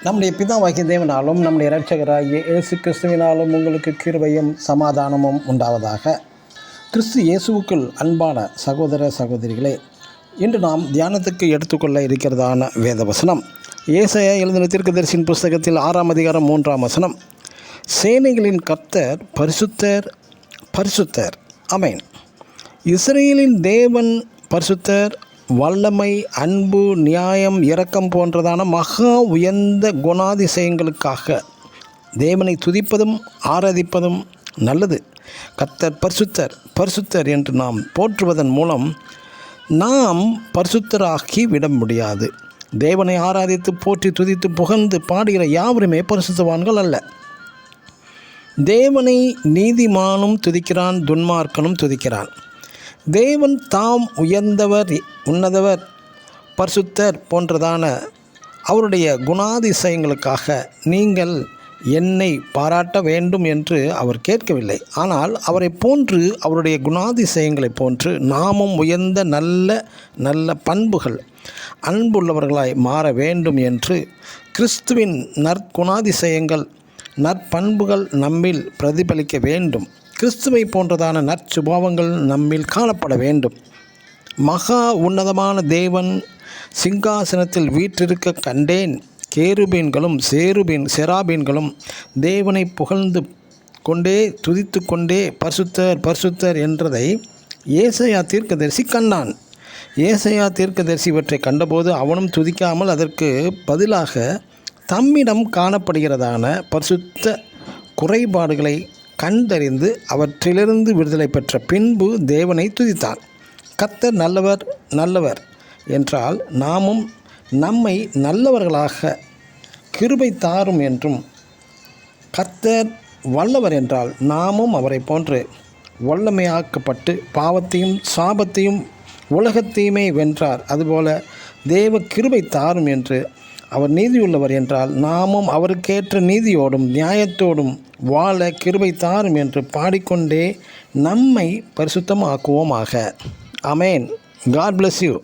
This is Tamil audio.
நம்முடைய பிதாவாகிய தேவனாலும் நம்முடைய இரட்சகராகிய இயேசு கிறிஸ்துவினாலும் உங்களுக்கு கிருபையும் சமாதானமும் உண்டாவதாக. கிறிஸ்து இயேசுவுக்குள் அன்பான சகோதர சகோதரிகளே, இன்று நாம் தியானத்துக்கு எடுத்துக்கொள்ள இருக்கிறதான வேதவசனம் ஏசாயா எழுதின தீர்க்கதரிசியின் புஸ்தகத்தில் 6ஆம் அதிகாரம் 3ஆம் வசனம். சேனைகளின் கர்த்தர் பரிசுத்தர் பரிசுத்தர், ஆமென். இஸ்ரவேலின் தேவன் பரிசுத்தர். வல்லமை, அன்பு, நியாயம், இரக்கம் போன்றதான மகா உயர்ந்த குணாதிசயங்களுக்காக தேவனை துதிப்பதும் ஆராதிப்பதும் நல்லது. கர்த்தர் பரிசுத்தர் பரிசுத்தர் என்று நாம் போற்றுவதன் மூலம் நாம் பரிசுத்தராகி விட முடியாது. தேவனை ஆராதித்து போற்றி துதித்து புகழ்ந்து பாடுகிற யாவருமே பரிசுத்தவான்கள் அல்ல. தேவனை நீதிமானும் துதிக்கிறான், துன்மார்க்கனும் துதிக்கிறான். தேவன் தாம் உயர்ந்தவர், உன்னதவர், பரிசுத்தர் போன்றதான அவருடைய குணாதிசயங்களுக்காக நீங்கள் என்னை பாராட்ட வேண்டும் என்று அவர் கேட்கவில்லை. ஆனால் அவரை போன்று, அவருடைய குணாதிசயங்களை போன்று நாமும் உயர்ந்த நல்ல நல்ல பண்புகள், அன்புள்ளவர்களாய் மாற வேண்டும் என்று கிறிஸ்துவின் நற்குணாதிசயங்கள், நற்பண்புகள் நம்மில் பிரதிபலிக்க வேண்டும். கிறிஸ்துவை போன்றதான நற்சுபாவங்கள் நம்மில் காணப்பட வேண்டும். மகா உன்னதமான தேவன் சிங்காசனத்தில் வீற்றிருக்க கண்டேன். கேருபீன்களும் செராபீன்களும் தேவனை புகழ்ந்து கொண்டே துதித்து கொண்டே பரிசுத்தர் பரிசுத்தர் என்றதை ஏசாயா தீர்க்கதரிசி கண்டான். ஏசாயா தீர்க்கதரிசி இவற்றை கண்டபோது அவனும் துதிக்காமல் அதற்கு பதிலாக தம்மிடம் காணப்படுகிறதான பரிசுத்த குறைபாடுகளை கண்டறிந்து அவற்றிலிருந்து விடுதலை பெற்ற பின்பு தேவனை துதித்தான். கர்த்தர் நல்லவர் நல்லவர் என்றால் நாமும் நம்மை நல்லவர்களாக கிருபை தாரும் என்றும், கர்த்தர் வல்லவர் என்றால் நாமும் அவரை போன்று வல்லமையாக்கப்பட்டு பாவத்தையும் சாபத்தையும் உலகத்தையுமே வென்றார். அதுபோல தேவ கிருபை தாரும் என்று, அவர் நீதியுள்ளவர் என்றால் நாமும் அவருக்கேற்ற நீதியோடும் நியாயத்தோடும் வாழ கிருபை தாரும் என்று பாடிக்கொண்டே நம்மை பரிசுத்தமாக்குவோமாக. ஆமென். God bless you.